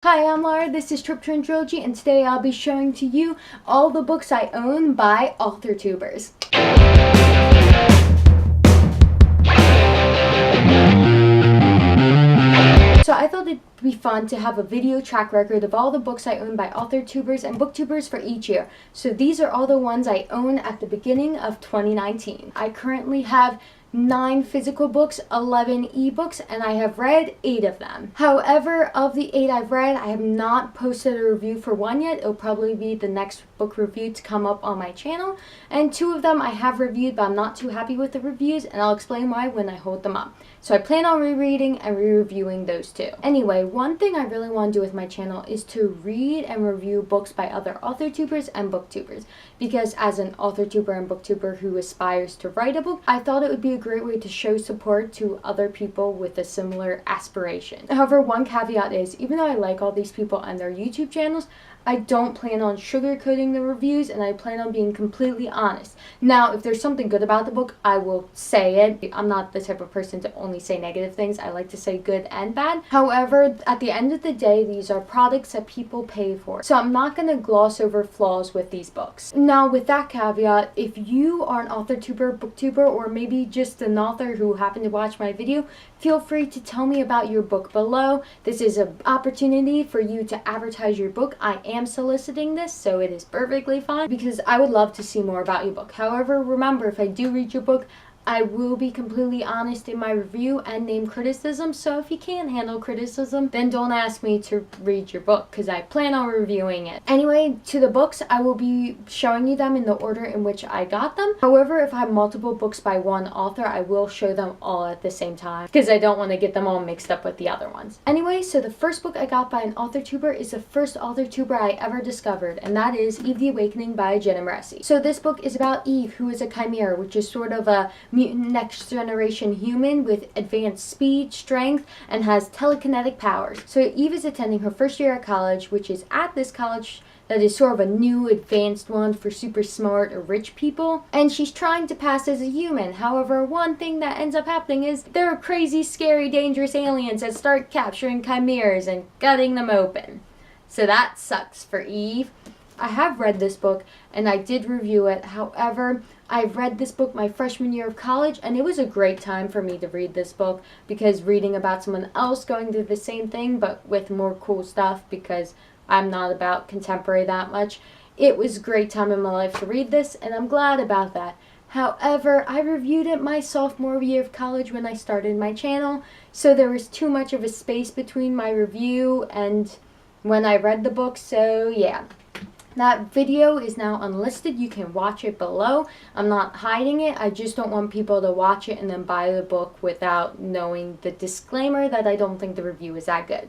Hi, I'm Laura, this is tropetrinitytrilogy, and today I'll be showing to you all the books I own by AuthorTubers. So I thought it'd be fun to have a video track record of all the books I own by AuthorTubers and booktubers for each year. So these are all the ones I own at the beginning of 2019. I currently have 9 physical books, 11 ebooks, and I have read 8 of them. However, of the 8 I've read, I have not posted a review for one yet. It'll probably be the next book review to come up on my channel. And 2 of them I have reviewed, but I'm not too happy with the reviews, and I'll explain why when I hold them up. So I plan on rereading and re-reviewing those 2. Anyway, one thing I really want to do with my channel is to read and review books by other AuthorTubers and booktubers. Because as an AuthorTuber and booktuber who aspires to write a book, I thought it would be a great way to show support to other people with a similar aspiration. However, one caveat is, even though I like all these people and their YouTube channels, I don't plan on sugarcoating the reviews, and I plan on being completely honest. Now, if there's something good about the book, I will say it. I'm not the type of person to only say negative things. I like to say good and bad. However, at the end of the day, these are products that people pay for. So I'm not going to gloss over flaws with these books. Now, with that caveat, if you are an AuthorTuber, booktuber, or maybe just an author who happened to watch my video, feel free to tell me about your book below. This is an opportunity for you to advertise your book. I am soliciting this, so it is perfectly fine because I would love to see more about your book. However, remember, if I do read your book, I will be completely honest in my review and name criticism, so if you can't handle criticism, then don't ask me to read your book because I plan on reviewing it. Anyway, to the books, I will be showing you them in the order in which I got them. However, if I have multiple books by one author, I will show them all at the same time because I don't want to get them all mixed up with the other ones. Anyway, so the first book I got by an AuthorTuber is the first AuthorTuber I ever discovered, and that is Eve the Awakening by Jenna Maressi. So this book is about Eve, who is a chimera, which is sort of a mutant next generation human with advanced speed, strength, and has telekinetic powers. So Eve is attending her first year at college, which is at this college that is sort of a new advanced one for super smart or rich people, and she's trying to pass as a human. However, one thing that ends up happening is there are crazy, scary, dangerous aliens that start capturing chimeras and cutting them open. So that sucks for Eve. I have read this book and I did review it. However, I read this book my freshman year of college, and it was a great time for me to read this book because reading about someone else going through the same thing but with more cool stuff, because I'm not about contemporary that much. It was a great time in my life to read this, and I'm glad about that. However, I reviewed it my sophomore year of college when I started my channel, so there was too much of a space between my review and when I read the book, so yeah. That video is now unlisted. You can watch it below. I'm not hiding it. I just don't want people to watch it and then buy the book without knowing the disclaimer that I don't think the review is that good.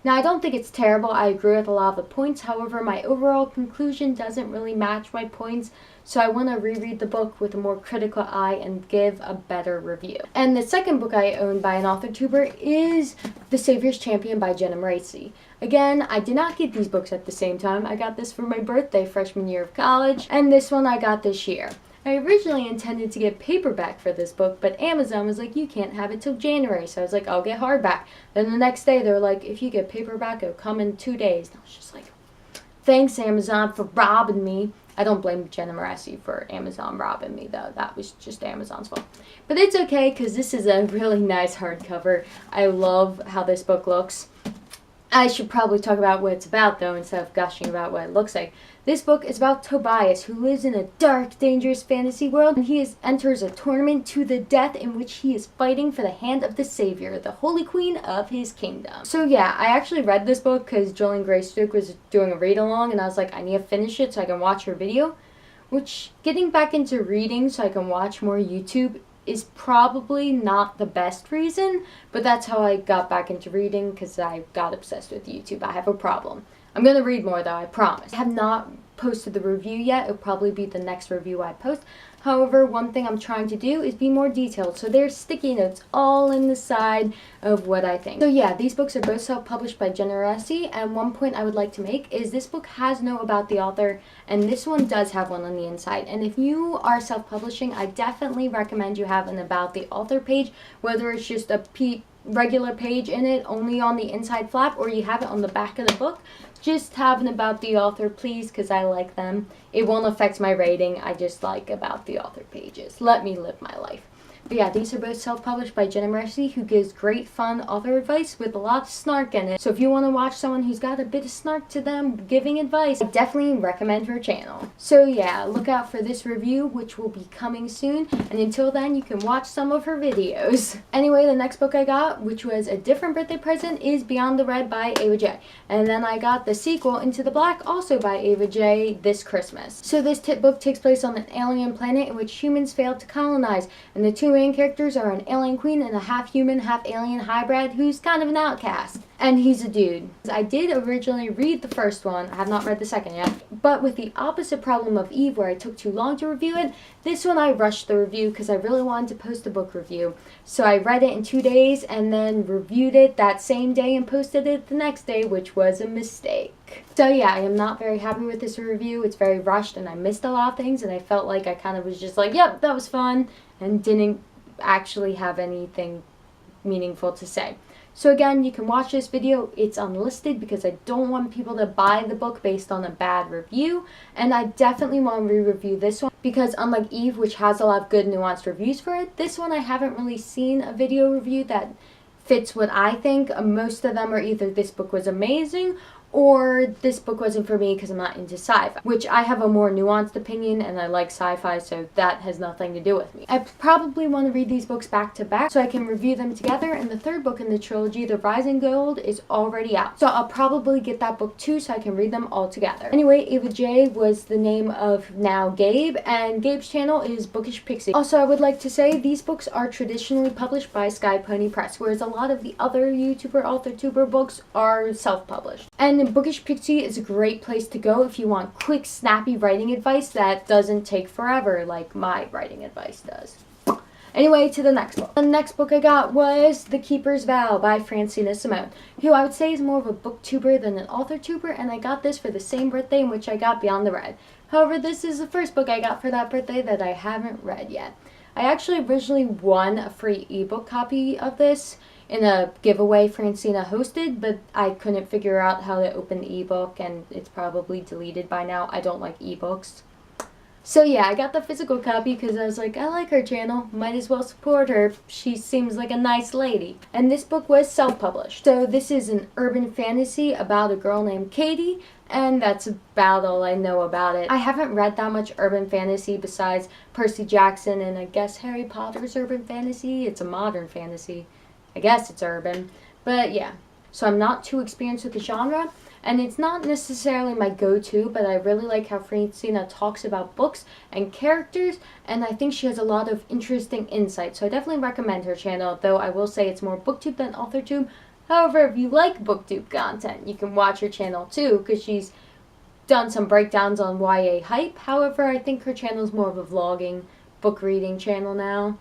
Now, I don't think it's terrible. I agree with a lot of the points. However, my overall conclusion doesn't really match my points, so I want to reread the book with a more critical eye and give a better review. And the second book I own by an AuthorTuber is The Savior's Champion by Jenna Maressi. Again, I did not get these books at the same time. I got this for my birthday freshman year of college, and this one I got this year. I originally intended to get paperback for this book, but Amazon was like, you can't have it till January. So I was like, I'll get hardback. Then the next day, they were like, if you get paperback, it'll come in 2 days. And I was just like, thanks, Amazon, for robbing me. I don't blame Jenna Maressi for Amazon robbing me, though. That was just Amazon's fault. But it's okay, because this is a really nice hardcover. I love how this book looks. I should probably talk about what it's about, though, instead of gushing about what it looks like. This book is about Tobias, who lives in a dark, dangerous fantasy world, and he enters a tournament to the death in which he is fighting for the hand of the Savior, the Holy Queen of his kingdom. So yeah, I actually read this book because Jolene Graystoke was doing a read-along, and I was like, I need to finish it so I can watch her video. Which, getting back into reading so I can watch more YouTube is probably not the best reason, but that's how I got back into reading, because I got obsessed with YouTube. I have a problem. I'm going to read more, though, I promise. I have not posted the review yet. It'll probably be the next review I post. However, one thing I'm trying to do is be more detailed. So there's sticky notes all in the side of what I think. So yeah, these books are both self-published by Jenna Maressi, and one point I would like to make is this book has no about the author, and this one does have one on the inside. And if you are self-publishing, I definitely recommend you have an about the author page, whether it's just a regular page in it, only on the inside flap, or you have it on the back of the book. Just have an about the author, please, because I like them. It won't affect my rating. I just like about the author pages. Let me live my life. But yeah, these are both self-published by Jenna Mercy, who gives great fun author advice with a lot of snark in it. So if you want to watch someone who's got a bit of snark to them giving advice, I definitely recommend her channel. So yeah, look out for this review, which will be coming soon. And until then, you can watch some of her videos. Anyway, the next book I got, which was a different birthday present, is Beyond the Red by Ava J. And then I got the sequel, Into the Black, also by Ava J, this Christmas. So this book takes place on an alien planet in which humans failed to colonize, and the two main characters are an alien queen and a half-human, half-alien hybrid who's kind of an outcast. And he's a dude. I did originally read the first one. I have not read the second yet. But with the opposite problem of Eve, where I took too long to review it, this one I rushed the review because I really wanted to post a book review. So I read it in 2 days and then reviewed it that same day and posted it the next day, which was a mistake. So yeah, I am not very happy with this review. It's very rushed and I missed a lot of things, and I felt like I kind of was just like, yep, that was fun, and didn't actually have anything meaningful to say. So again, you can watch this video. It's unlisted because I don't want people to buy the book based on a bad review, and I definitely want to re-review this one because unlike Eve, which has a lot of good nuanced reviews for it, this one I haven't really seen a video review that fits what I think. Most of them are either this book was amazing or this book wasn't for me because I'm not into sci-fi, which I have a more nuanced opinion and I like sci-fi, so that has nothing to do with me. I probably want to read these books back to back so I can review them together, and the third book in the trilogy, The Rising Gold, is already out. So I'll probably get that book too so I can read them all together. Anyway, Ava J was the name of now Gabe, and Gabe's channel is Bookish Pixie. Also, I would like to say these books are traditionally published by Sky Pony Press, whereas a lot of the other YouTuber AuthorTuber books are self-published. And Bookish Pixie is a great place to go if you want quick, snappy writing advice that doesn't take forever like my writing advice does. Anyway, to the next book. The next book I got was The Keeper's Vow by Francina Simone, who I would say is more of a booktuber than an authortuber, and I got this for the same birthday in which I got Beyond the Red. However, this is the first book I got for that birthday that I haven't read yet. I actually originally won a free ebook copy of this in a giveaway Francina hosted, but I couldn't figure out how to open the ebook, and it's probably deleted by now. I don't like ebooks. So yeah, I got the physical copy because I was like, I like her channel, might as well support her. She seems like a nice lady. And this book was self-published. So this is an urban fantasy about a girl named Katie, and that's about all I know about it. I haven't read that much urban fantasy besides Percy Jackson and I guess Harry Potter's urban fantasy. It's a modern fantasy. I guess it's urban, but yeah. So I'm not too experienced with the genre, and it's not necessarily my go-to, but I really like how Francina talks about books and characters, and I think she has a lot of interesting insight, so I definitely recommend her channel, though I will say it's more booktube than authortube. However, if you like booktube content, you can watch her channel too, because she's done some breakdowns on YA hype. However, I think her channel is more of a vlogging, book reading channel now.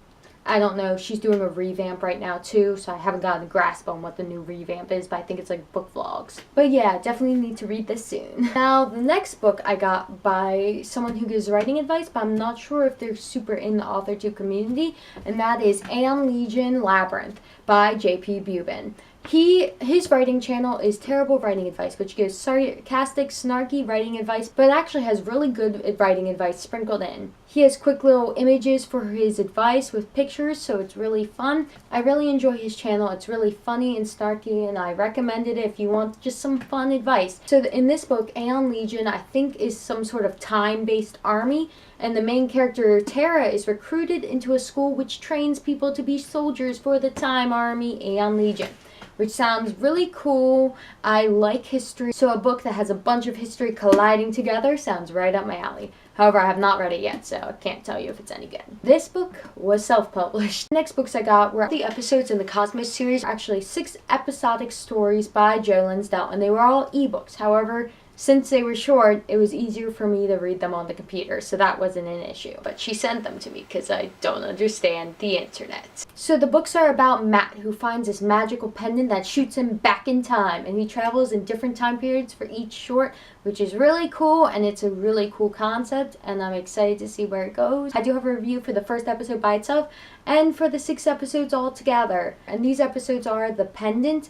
I don't know, she's doing a revamp right now too, so I haven't gotten a grasp on what the new revamp is, but I think it's like book vlogs. But yeah, definitely need to read this soon. Now, the next book I got by someone who gives writing advice, but I'm not sure if they're super in the AuthorTube community, and that is Aeon Legion Labyrinth by J.P. Bubin. His writing channel is Terrible Writing Advice, which gives sarcastic, snarky writing advice, but actually has really good writing advice sprinkled in. He has quick little images for his advice with pictures, so it's really fun. I really enjoy his channel. It's really funny and snarky, and I recommended it if you want just some fun advice. So in this book, Aeon Legion, I think, is some sort of time-based army, and the main character, Tara, is recruited into a school which trains people to be soldiers for the Time Army, Aeon Legion, which sounds really cool. I like history, so a book that has a bunch of history colliding together sounds right up my alley. However, I have not read it yet, so I can't tell you if it's any good. This book was self-published. The next books I got were the episodes in the Cosmos series, actually 6 episodic stories by Joe Lansdell, and they were all ebooks. However, since they were short, it was easier for me to read them on the computer, so that wasn't an issue. But she sent them to me because I don't understand the internet. So the books are about Matt, who finds this magical pendant that shoots him back in time, and he travels in different time periods for each short, which is really cool, and it's a really cool concept, and I'm excited to see where it goes. I do have a review for the first episode by itself, and for the 6 episodes all together. And these episodes are The Pendant,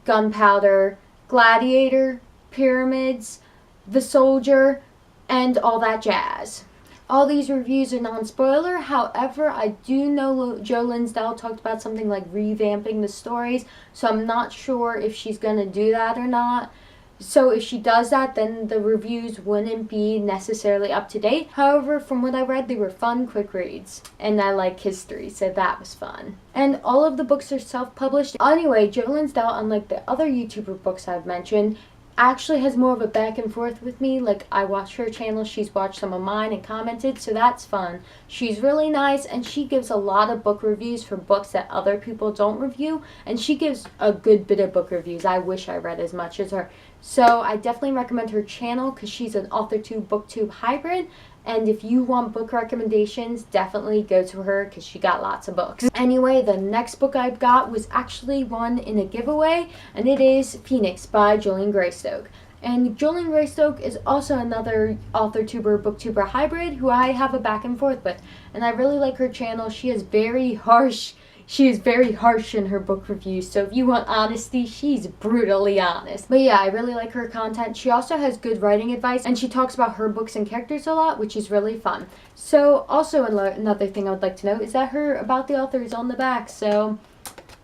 Gunpowder, Gladiator, Pyramids, The Soldier, and all that jazz. All these reviews are non-spoiler, however, I do know Joe Linsdell talked about something like revamping the stories, so I'm not sure if she's going to do that or not. So if she does that, then the reviews wouldn't be necessarily up to date. However, from what I read, they were fun, quick reads. And I like history, so that was fun. And all of the books are self-published. Anyway, Joe Linsdell, unlike the other YouTuber books I've mentioned, actually has more of a back and forth with me. Like, I watch her channel, she's watched some of mine and commented, so that's fun. She's really nice, and she gives a lot of book reviews for books that other people don't review, and she gives a good bit of book reviews. I wish I read as much as her. So I definitely recommend her channel because she's an AuthorTube BookTube hybrid. And if you want book recommendations, definitely go to her because she got lots of books. Anyway, the next book I got was actually won in a giveaway, and it is Phoenix by Julian Greystoke. And Julian Greystoke is also another AuthorTuber BookTuber hybrid who I have a back and forth with. And I really like her channel. She is very harsh in her book reviews, so if you want honesty, she's brutally honest. But yeah, I really like her content. She also has good writing advice, and she talks about her books and characters a lot, which is really fun. So also another thing I would like to note is that her About the Author is on the back, so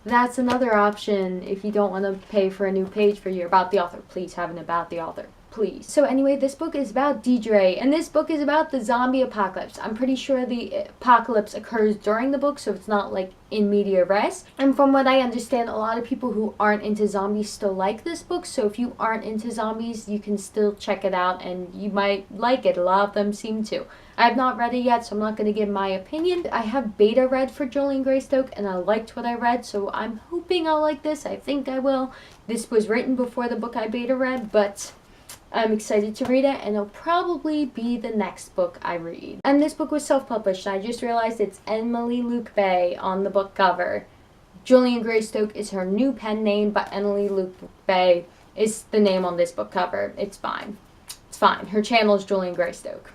that's another option if you don't want to pay for a new page for your About the Author. Please have an About the Author. Please. So anyway, this book is about Deidre, and this book is about the zombie apocalypse. I'm pretty sure the apocalypse occurs during the book, so it's not like in media res. And from what I understand, a lot of people who aren't into zombies still like this book, so if you aren't into zombies, you can still check it out, and you might like it. A lot of them seem to. I have not read it yet, so I'm not going to give my opinion. I have beta read for Julian Greystoke, and I liked what I read, so I'm hoping I'll like this. I think I will. This was written before the book I beta read, but I'm excited to read it, and it'll probably be the next book I read. And this book was self-published. I just realized it's Emily Luke Bay on the book cover. Julian Greystoke is her new pen name, but Emily Luke Bay is the name on this book cover. It's fine. It's fine. Her channel is Julian Greystoke.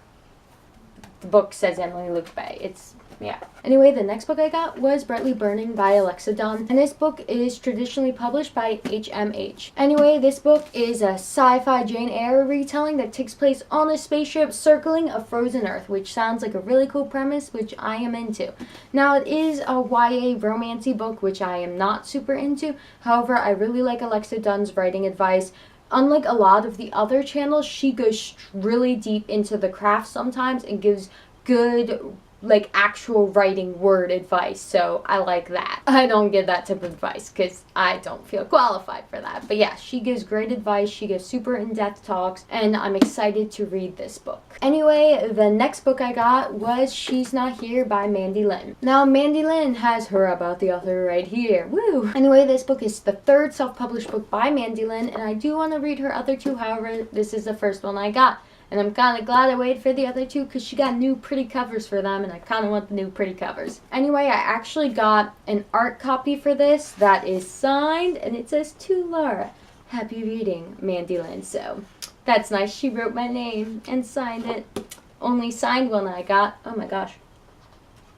The book says Emily Luke Bay. Yeah. Anyway, the next book I got was Brightly Burning by Alexa Dunn, and this book is traditionally published by HMH. Anyway, this book is a sci-fi Jane Eyre retelling that takes place on a spaceship circling a frozen Earth, which sounds like a really cool premise, which I am into. Now, it is a YA romancy book, which I am not super into. However, I really like Alexa Dunn's writing advice. Unlike a lot of the other channels, she goes really deep into the craft sometimes and gives good, like, actual writing word advice, so I like that. I don't give that type of advice because I don't feel qualified for that. But yeah, she gives great advice, she gives super in-depth talks, and I'm excited to read this book. Anyway, the next book I got was She's Not Here by Mandy Lynn. Now, Mandy Lynn has her About the Author right here. Woo! Anyway, this book is the third self-published book by Mandy Lynn, and I do want to read her other two, however, this is the first one I got. And I'm kind of glad I waited for the other two because she got new pretty covers for them, and I kind of want the new pretty covers. Anyway, I actually got an art copy for this that is signed, and it says, "To Laura, happy reading, Mandy Lynn." So that's nice. She wrote my name and signed it. Only signed one I got. Oh my gosh.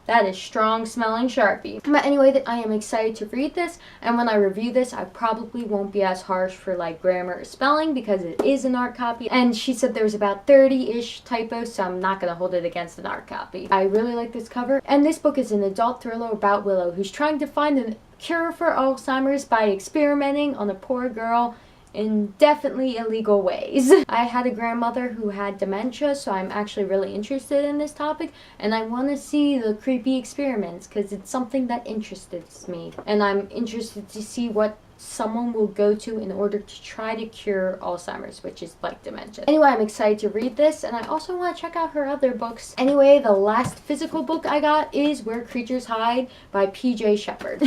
That is strong smelling Sharpie. But anyway, I am excited to read this, and when I review this, I probably won't be as harsh for like grammar or spelling because it is an art copy. And she said there was about 30-ish typos, so I'm not going to hold it against an art copy. I really like this cover. And this book is an adult thriller about Willow, who's trying to find a cure for Alzheimer's by experimenting on a poor girl in definitely illegal ways. I had a grandmother who had dementia, so I'm actually really interested in this topic, and I want to see the creepy experiments because it's something that interests me, and I'm interested to see what someone will go to in order to try to cure Alzheimer's, which is like dementia. Anyway, I'm excited to read this, and I also want to check out her other books. Anyway, the last physical book I got is Where Creatures Hide by P.J. Shepard.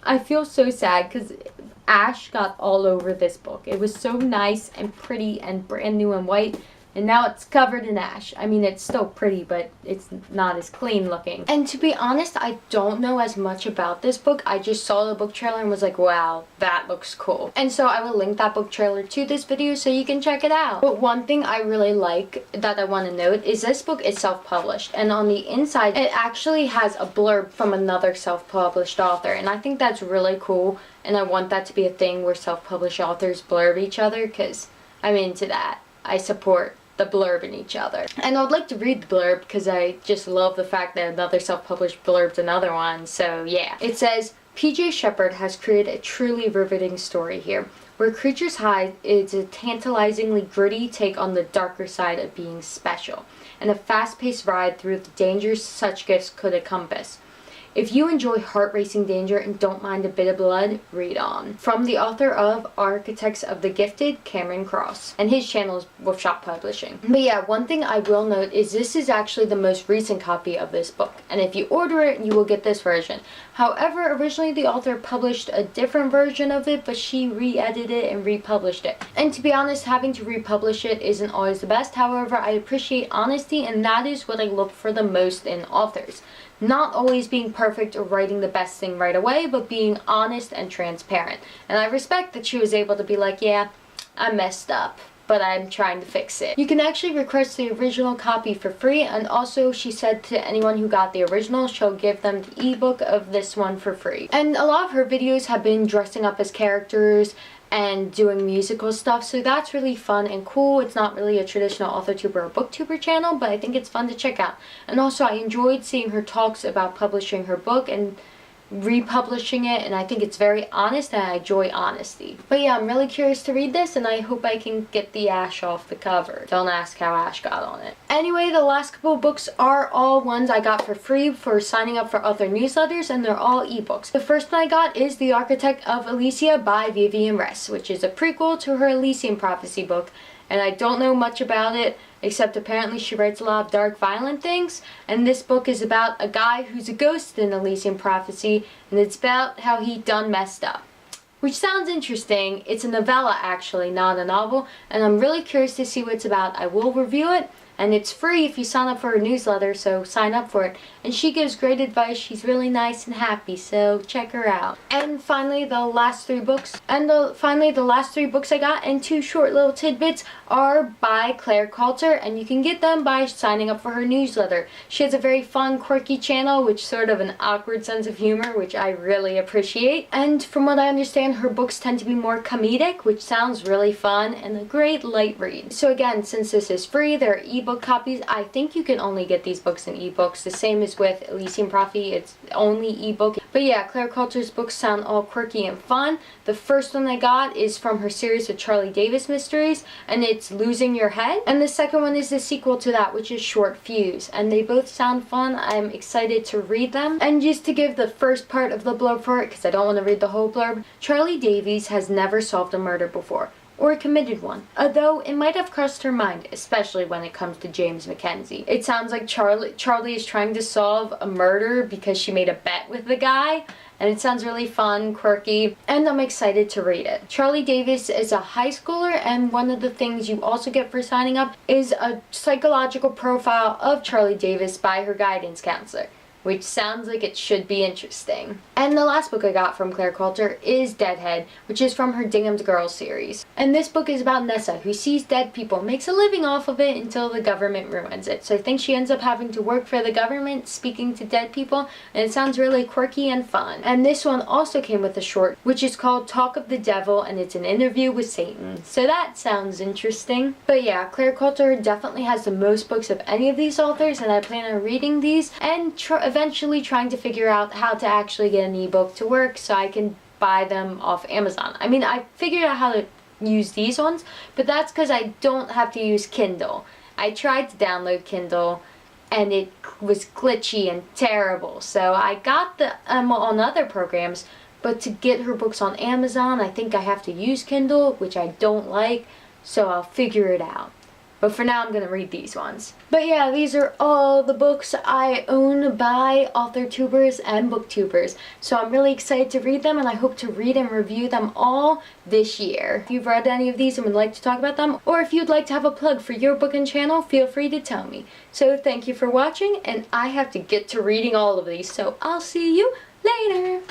I feel so sad because ash got all over this book. It was so nice and pretty and brand new and white, and now it's covered in ash. I mean, it's still pretty, but it's not as clean looking. And to be honest, I don't know as much about this book. I just saw the book trailer and was like, wow, that looks cool. And so I will link that book trailer to this video so you can check it out. But one thing I really like that I want to note is this book is self-published. And on the inside, it actually has a blurb from another self-published author. And I think that's really cool. And I want that to be a thing where self-published authors blurb each other, because I'm into that. I support the blurb in each other. And I would like to read the blurb because I just love the fact that another self-published blurbed another one. So yeah. It says, PJ Shepard has created a truly riveting story here. Where Creatures Hide is a tantalizingly gritty take on the darker side of being special, and a fast-paced ride through the dangers such gifts could encompass. If you enjoy heart-racing danger and don't mind a bit of blood, read on. From the author of Architects of the Gifted, Cameron Cross. And his channel is Wolfshop Publishing. But yeah, one thing I will note is this is actually the most recent copy of this book. And if you order it, you will get this version. However, originally the author published a different version of it, but she re-edited it and republished it. And to be honest, having to republish it isn't always the best. However, I appreciate honesty, and that is what I look for the most in authors. Not always being perfect or writing the best thing right away, but being honest and transparent. And I respect that she was able to be like, yeah, I messed up, but I'm trying to fix it. You can actually request the original copy for free, and also she said to anyone who got the original, she'll give them the ebook of this one for free. And a lot of her videos have been dressing up as characters and doing musical stuff, so that's really fun and cool. It's not really a traditional AuthorTuber or BookTuber channel, but I think it's fun to check out. And also I enjoyed seeing her talks about publishing her book and republishing it, and I think it's very honest, and I enjoy honesty. But yeah, I'm really curious to read this, and I hope I can get the ash off the cover. Don't ask how ash got on it. Anyway, the last couple books are all ones I got for free for signing up for author newsletters, and they're all ebooks. The first one I got is The Architect of Elysia by Vivian Ress, which is a prequel to her Elysian Prophecy book, and I don't know much about it, except apparently she writes a lot of dark, violent things. And this book is about a guy who's a ghost in Elysian Prophecy, and it's about how he done messed up. Which sounds interesting. It's a novella actually, not a novel, and I'm really curious to see what it's about. I will review it, and it's free if you sign up for her newsletter, so sign up for it. And she gives great advice. She's really nice and happy, so check her out. And finally, the last three books I got, and two short little tidbits, are by Claire Coulter, and you can get them by signing up for her newsletter. She has a very fun, quirky channel with sort of an awkward sense of humor, which I really appreciate. And from what I understand, her books tend to be more comedic, which sounds really fun and a great light read. So again, since this is free, there are ebook copies. I think you can only get these books in ebooks, the same as with Elysian Prophecy, it's only ebook. But yeah, Claire Coulter's books sound all quirky and fun. The first one I got is from her series of Charlie Davis mysteries, and it's Losing Your Head. And the second one is the sequel to that, which is Short Fuse. And they both sound fun. I'm excited to read them. And just to give the first part of the blurb for it, because I don't want to read the whole blurb, Charlie Davies has never solved a murder before, or committed one, although it might have crossed her mind, especially when it comes to James Mackenzie. It sounds like Charlie is trying to solve a murder because she made a bet with the guy, and it sounds really fun, quirky, and I'm excited to read it. Charlie Davis is a high schooler, and one of the things you also get for signing up is a psychological profile of Charlie Davis by her guidance counselor, which sounds like it should be interesting. And the last book I got from Claire Coulter is Deadhead, which is from her Dingham's Girls series. And this book is about Nessa, who sees dead people, makes a living off of it until the government ruins it. So I think she ends up having to work for the government, speaking to dead people, and it sounds really quirky and fun. And this one also came with a short, which is called Talk of the Devil, and it's an interview with Satan. So that sounds interesting. But yeah, Claire Coulter definitely has the most books of any of these authors, and I plan on reading these and eventually trying to figure out how to actually get an ebook to work so I can buy them off Amazon. I mean, I figured out how to use these ones, but that's because I don't have to use Kindle. I tried to download Kindle and it was glitchy and terrible, so I got the on other programs, but to get her books on Amazon, I think I have to use Kindle, which I don't like, so I'll figure it out. But for now, I'm gonna read these ones. But yeah, these are all the books I own by AuthorTubers and BookTubers. So I'm really excited to read them, and I hope to read and review them all this year. If you've read any of these and would like to talk about them, or if you'd like to have a plug for your book and channel, feel free to tell me. So thank you for watching, and I have to get to reading all of these, so I'll see you later.